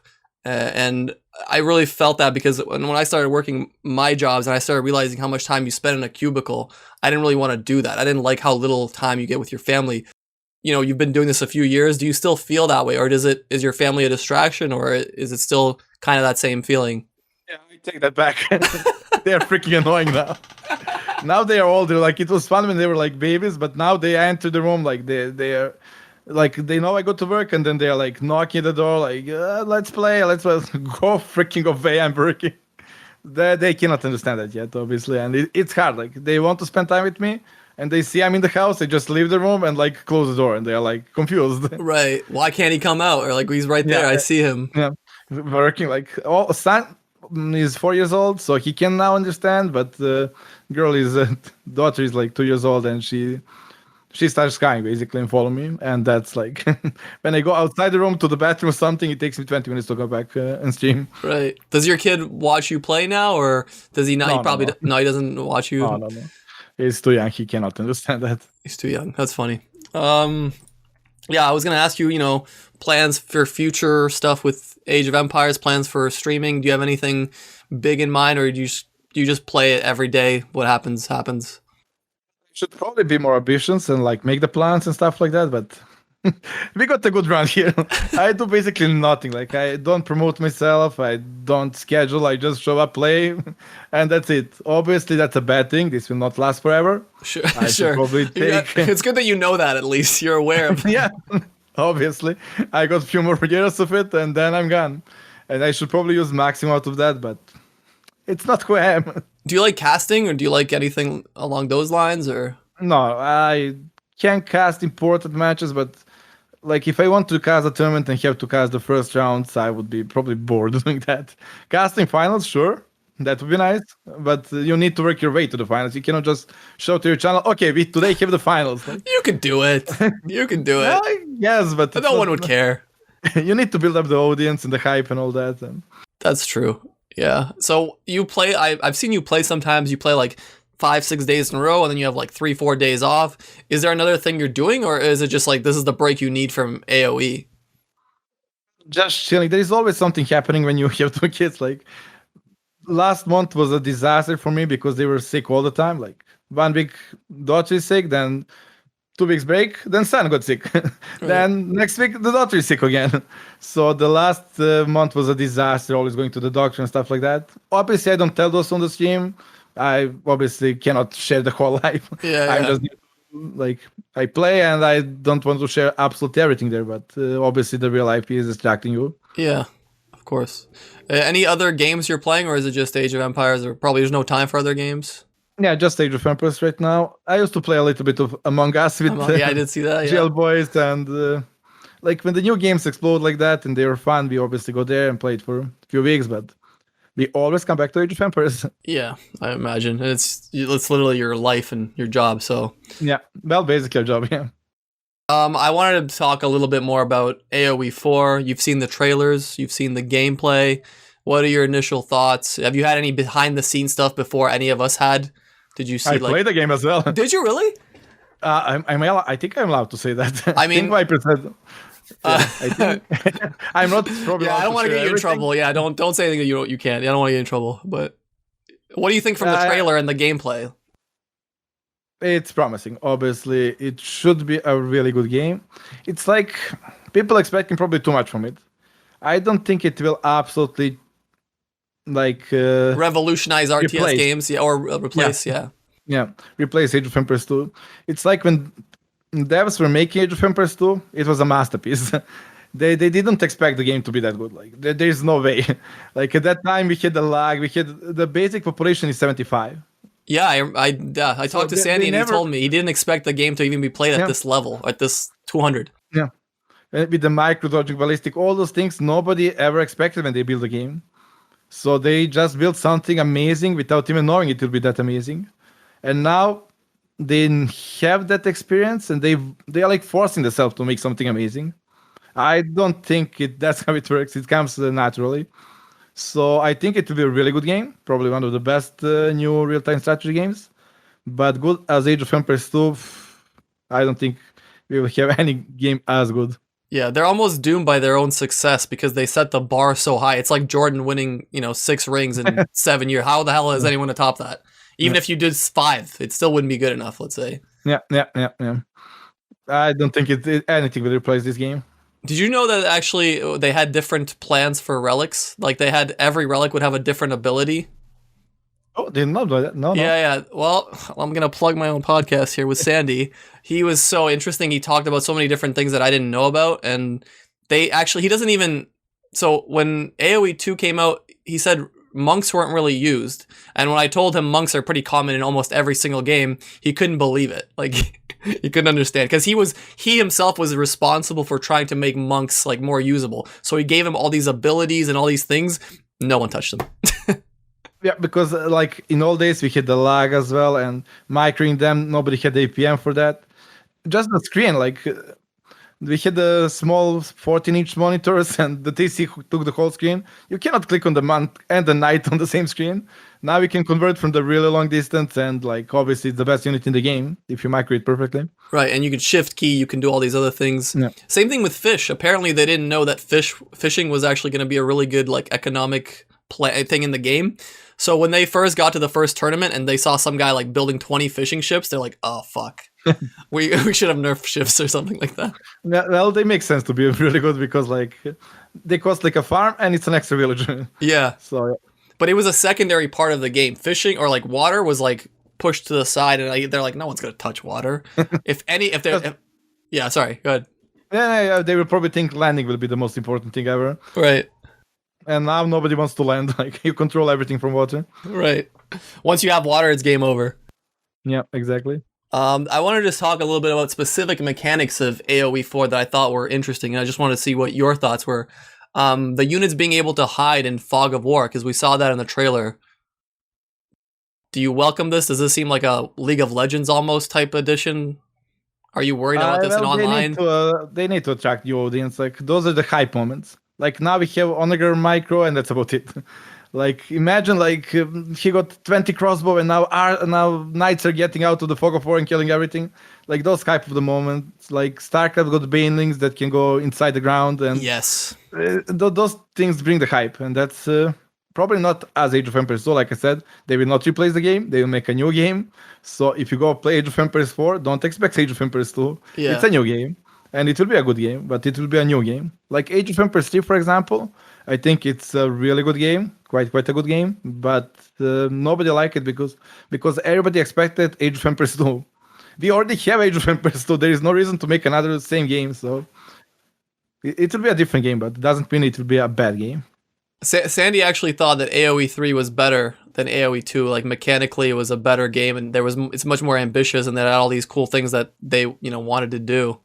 And I really felt that because when I started working my jobs and I started realizing how much time you spend in a cubicle, I didn't really want to do that. I didn't like how little time you get with your family. You've been doing this a few years. Do you still feel that way, or is your family a distraction, or is it still kind of that same feeling? Yeah, I take that back. They're freaking annoying now. Now they are older. Like it was fun when they were like babies, but now they enter the room like they are like they know I go to work, and then they are like knocking at the door like let's play, let's go freaking away. I'm working. They cannot understand that yet, obviously, and it's hard. Like they want to spend time with me, and they see I'm in the house, they just leave the room and like close the door, and they're like confused. Right? Why can't he come out? Or like he's right there. I see him. Yeah, working like son is 4 years old, so he can now understand. But girl is daughter is like 2 years old, and she starts crying basically and follow me, and that's like when I go outside the room to the bathroom or something, it takes me 20 minutes to go back and stream. Right. Does your kid watch you play now, or does he not? No, he doesn't watch you. No. He's too young. He cannot understand that. He's too young. That's funny. Yeah, I was gonna ask you, plans for future stuff with Age of Empires, plans for streaming. Do you have anything big in mind, or do you just play it every day? What happens, happens. Should probably be more ambitious and like make the plans and stuff like that, but we got a good run here. I do basically nothing. Like I don't promote myself, I don't schedule, I just show up, play, and that's it. Obviously that's a bad thing. This will not last forever. Sure. Probably take... It's good that you know that, at least you're aware of it. Yeah, obviously I got a few more years of it and then I'm gone, and I should probably use maximum out of that, but it's not who I am. Do you like casting, or do you like anything along those lines, or? No, I can cast important matches, but like if I want to cast a tournament and have to cast the first rounds, I would be probably bored doing that. Casting finals, sure, that would be nice, but you need to work your way to the finals. You cannot just show to your channel, okay, we today have the finals. You can do it. You can do it. Yes, but no one would care. You need to build up the audience and the hype and all that. And... That's true. Yeah. So you play, I've seen you play sometimes. You play like 5-6 days in a row, and then you have like 3-4 days off. Is there another thing you're doing, or is it just like this is the break you need from AoE? Just chilling. There is always something happening when you have two kids. Like last month was a disaster for me because they were sick all the time. Like 1 week daughter is sick, then 2 weeks break, then son got sick. Right. Then next week the daughter is sick again. So the last month was a disaster, always going to the doctor and stuff like that. Obviously I don't tell those on the stream. I obviously cannot share the whole life. I'm just like I play, and I don't want to share absolutely everything there, but obviously the real life is distracting you. Yeah, of course. Any other games you're playing, or is it just Age of Empires, or probably there's no time for other games? Yeah, just Age of Empires right now. I used to play a little bit of Among Us with I did see that. GL boys, and like when the new games explode like that and they were fun, we obviously go there and play it for a few weeks, but we always come back to Age of Empires. Yeah, I imagine. It's literally your life and your job, so. Yeah, well, basically a job, yeah. I wanted to talk a little bit more about AoE4. You've seen the trailers, you've seen the gameplay. What are your initial thoughts? Have you had any behind-the-scenes stuff before any of us had? Did you see? I played the game as well. Did you really? I think I'm allowed to say that. I mean, I think I think I'm not probably. Yeah, I don't want to get you in trouble. Yeah, don't say anything you can't. I don't want to get in trouble. But what do you think from the trailer and the gameplay? It's promising. Obviously, it should be a really good game. It's like people expecting probably too much from it. I don't think it will absolutely like revolutionize RTS replace. games, yeah, or replace, yeah, replace Age of Empires 2. It's like when devs were making Age of Empires 2, it was a masterpiece. They didn't expect the game to be that good. Like there's no way. Like at that time we had the lag. We had the basic population is 75. Yeah, I talked to Sandy and he told me he didn't expect the game to even be played at this level, at this 200. Yeah, with the micro dodging ballistic, all those things nobody ever expected when they built the game. So they just built something amazing without even knowing it will be that amazing. And now they have that experience, and they are like forcing themselves to make something amazing. I don't think that's how it works. It comes naturally. So I think it will be a really good game. Probably one of the best new real-time strategy games. But good as Age of Empires 2, I don't think we will have any game as good. Yeah, they're almost doomed by their own success because they set the bar so high. It's like Jordan winning, 6 rings in 7 years. How the hell is anyone to top that? Even if you did 5, it still wouldn't be good enough, let's say. Yeah. I don't think anything will replace this game. Did you know that actually they had different plans for relics? Like they had every relic would have a different ability. Oh, did not know that. No, no. Yeah. Well, I'm gonna plug my own podcast here with Sandy. He was so interesting. He talked about so many different things that I didn't know about, and he doesn't even. So when AOE2 came out, he said monks weren't really used, and when I told him monks are pretty common in almost every single game, he couldn't believe it. Like he couldn't understand because he himself was responsible for trying to make monks like more usable. So he gave him all these abilities and all these things. No one touched them. Yeah, because like in old days we had the lag as well, and microing them, nobody had the APM for that. Just the screen, like we had the small 14-inch monitors, and the TC took the whole screen. You cannot click on the month and the night on the same screen. Now we can convert from the really long distance, and like obviously it's the best unit in the game if you micro it perfectly. Right, and you can shift key, you can do all these other things. Yeah. Same thing with fish. Apparently they didn't know that fishing was actually going to be a really good like economic thing in the game. So when they first got to the first tournament and they saw some guy like building 20 fishing ships, they're like, "Oh fuck, we should have nerfed ships or something like that." Yeah, well, they make sense to be really good because like they cost like a farm and it's an extra village. Yeah. So yeah. But it was a secondary part of the game. Fishing or like water was like pushed to the side, and they're like, "No one's gonna touch water." Yeah, sorry, go ahead. Yeah, they will probably think landing will be the most important thing ever. Right. And now nobody wants to land. Like you control everything from water. Right. Once you have water, it's game over. Yeah, exactly. I wanted to talk a little bit about specific mechanics of AoE4 that I thought were interesting, and I just wanted to see what your thoughts were. The units being able to hide in Fog of War, because we saw that in the trailer. Do you welcome this? Does this seem like a League of Legends almost type edition? Are you worried about this in online? They need to attract the audience. Like those are the hype moments. Like now we have Onager micro, and that's about it. Like imagine like he got 20 crossbow, and now knights are getting out of the Fog of War and killing everything. Like those hype of the moments. Like StarCraft got banelings that can go inside the ground, and yes, those things bring the hype, and that's probably not as Age of Empires 2. Like I said, they will not replace the game; they will make a new game. So if you go play Age of Empires 4, don't expect Age of Empires 2. Yeah. It's a new game. And it will be a good game, but it will be a new game. Like Age of Empires 3, for example, I think it's a really good game, quite a good game, but nobody liked it because everybody expected Age of Empires 2. We already have Age of Empires 2. There is no reason to make another same game, so it will be a different game, but it doesn't mean it will be a bad game. Sandy actually thought that AoE 3 was better than AoE 2. Like mechanically, it was a better game, and it's much more ambitious, and they had all these cool things that they wanted to do.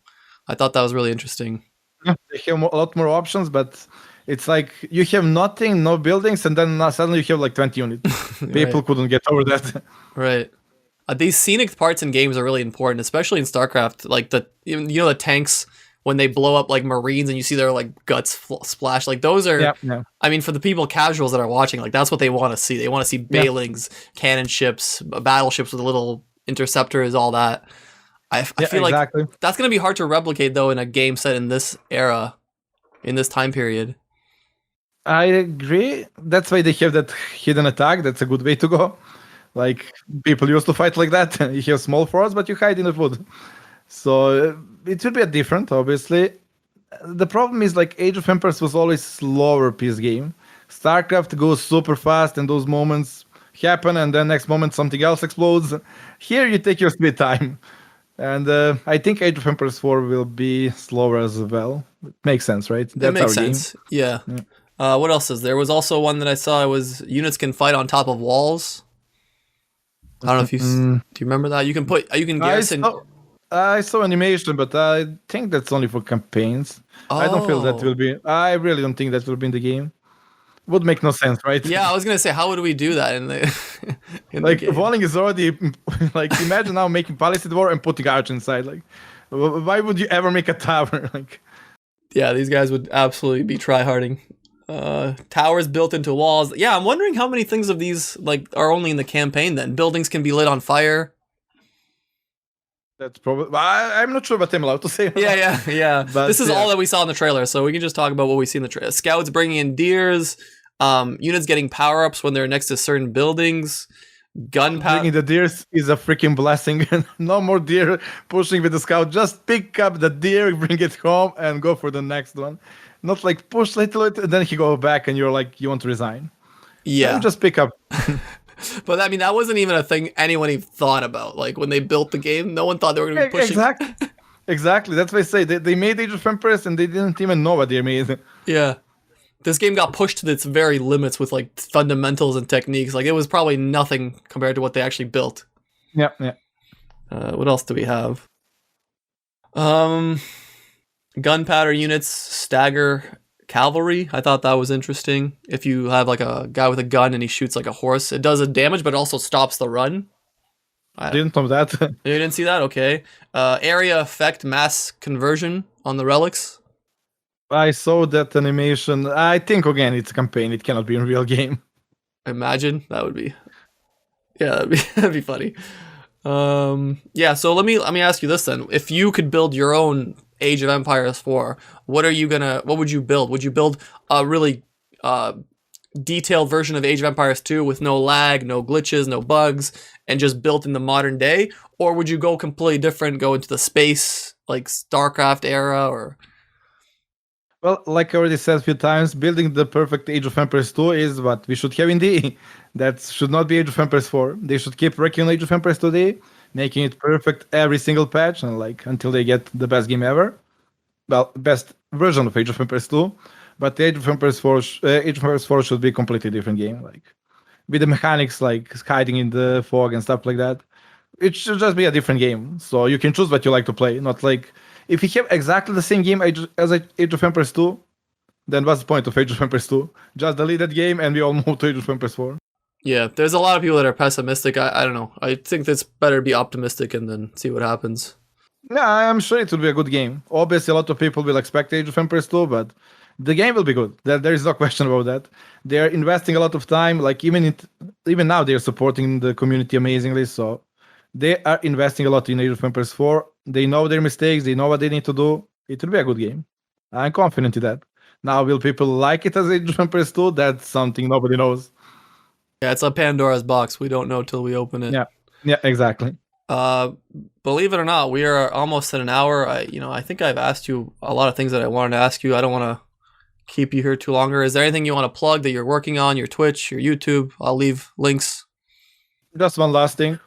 I thought that was really interesting. Yeah, they have a lot more options, but it's like you have nothing, no buildings, and then suddenly you have like 20 units. People couldn't get over that. Right. These scenic parts in games are really important, especially in StarCraft. Like the tanks when they blow up like Marines and you see their like guts splash. Like those are. Yeah. I mean, for the casuals that are watching, like that's what they want to see. They want to see bailings, cannon ships, battleships with little interceptors, all that. I feel like that's going to be hard to replicate, though, in a game set in this era, in this time period. I agree. That's why they have that hidden attack. That's a good way to go. Like, people used to fight like that. You have small forts, but you hide in the wood. So, it will be a different, obviously. The problem is, like, Age of Empires was always slower piece game. StarCraft goes super fast, and those moments happen, and then next moment something else explodes. Here, you take your sweet time. And I think Age of Empires 4 will be slower as well. It makes sense, right? That makes sense. Game. Yeah. What else is there? Was also one that I saw. It was units can fight on top of walls. I don't know if you do. You remember that? You can garrison. I saw animation, but I think that's only for campaigns. Oh. I don't feel that will be. I really don't think that will be in the game. Would make no sense, right? Yeah, I was gonna say, how would we do that in the like the walling is already like imagine now making Palisade War and putting arch inside. Like, why would you ever make a tower? Like, yeah, these guys would absolutely be tryharding. Towers built into walls. Yeah, I'm wondering how many things of these like are only in the campaign. Then buildings can be lit on fire. That's probably. I'm not sure what I'm allowed to say. Yeah. But this is all that we saw in the trailer, so we can just talk about what we see in the trailer. Scouts bringing in deers, units getting power-ups when they're next to certain buildings, gunpowder. Bringing the deers is a freaking blessing. No more deer pushing with the scout. Just pick up the deer, bring it home, and go for the next one. Not like push little, and then he go back, and you're like, you want to resign. Yeah. And just pick up. But I mean, that wasn't even a thing anyone even thought about. Like when they built the game, no one thought they were going to be pushing. Exactly. That's why I say they made Age of Empires and they didn't even know what they made. Yeah. This game got pushed to its very limits with like fundamentals and techniques. Like it was probably nothing compared to what they actually built. Yeah. What else do we have? Gunpowder units stagger cavalry. I thought that was interesting. If you have like a guy with a gun and he shoots like a horse, it does a damage, but it also stops the run. I didn't know that. You didn't see that? Okay. Area effect mass conversion on the relics. I saw that animation. I think again it's a campaign. It cannot be a real game. Imagine that would be. Yeah, that'd be funny. Yeah. So let me ask you this then: if you could build your own Age of Empires 4, what would you build? Would you build a really detailed version of Age of Empires 2 with no lag, no glitches, no bugs, and just built in the modern day? Or would you go completely different, go into the space, like StarCraft era, or... Well, like I already said a few times, building the perfect Age of Empires 2 is what we should have in DE. That should not be Age of Empires 4. They should keep working on Age of Empires 2D, making it perfect every single patch, and like until they get the best game ever. Well, best version of Age of Empires 2. But the Age of Empires 4, Age of Empires 4 should be a completely different game, like with the mechanics like hiding in the fog and stuff like that. It should just be a different game, so you can choose what you like to play. Not like if you have exactly the same game as Age of Empires 2, then what's the point of Age of Empires 2? Just delete that game and we all move to Age of Empires 4. Yeah, there's a lot of people that are pessimistic. I don't know. I think it's better to be optimistic and then see what happens. Yeah, I'm sure it will be a good game. Obviously, a lot of people will expect Age of Empires 2, but the game will be good. There is no question about that. They're investing a lot of time. Like even now, they're supporting the community amazingly. So they are investing a lot in Age of Empires 4. They know their mistakes. They know what they need to do. It will be a good game. I'm confident in that. Now, will people like it as Age of Empires 2? That's something nobody knows. Yeah, it's a Pandora's box. We don't know till we open it. Yeah, exactly. Believe it or not, we are almost at an hour. I think I've asked you a lot of things that I wanted to ask you. I don't want to keep you here too longer. Is there anything you want to plug that you're working on, your Twitch, your YouTube? I'll leave links. Just one last thing.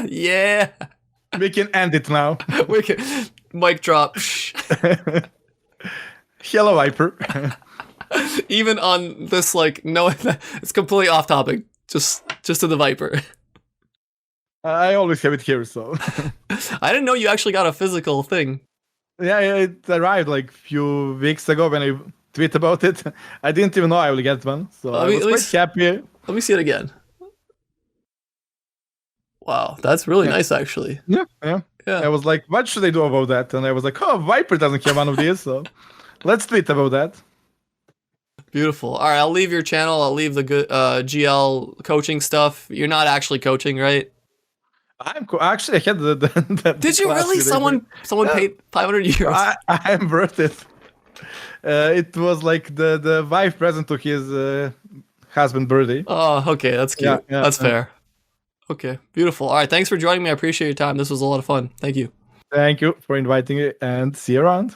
Yeah. We can end it now. We can mic drop. Hello, Viper. Even on this, no, it's completely off topic. Just to the Viper. I always have it here, so. I didn't know you actually got a physical thing. Yeah, it arrived like a few weeks ago when I tweet about it. I didn't even know I will get one, so I was quite happy. Let me see it again. Wow, that's really nice, actually. Yeah. I was like, what should I do about that? And I was like, oh, Viper doesn't have one of these, so let's tweet about that. Beautiful. All right, I'll leave your channel. I'll leave the good GL coaching stuff. You're not actually coaching, right? Actually, I had the Did you really? Someone paid 500 euros. I am worth it. It was like the wife present to his husband birthday. Oh, okay, that's cute. Yeah, that's fair. Okay, beautiful. All right, thanks for joining me. I appreciate your time. This was a lot of fun. Thank you. Thank you for inviting me, and see you around.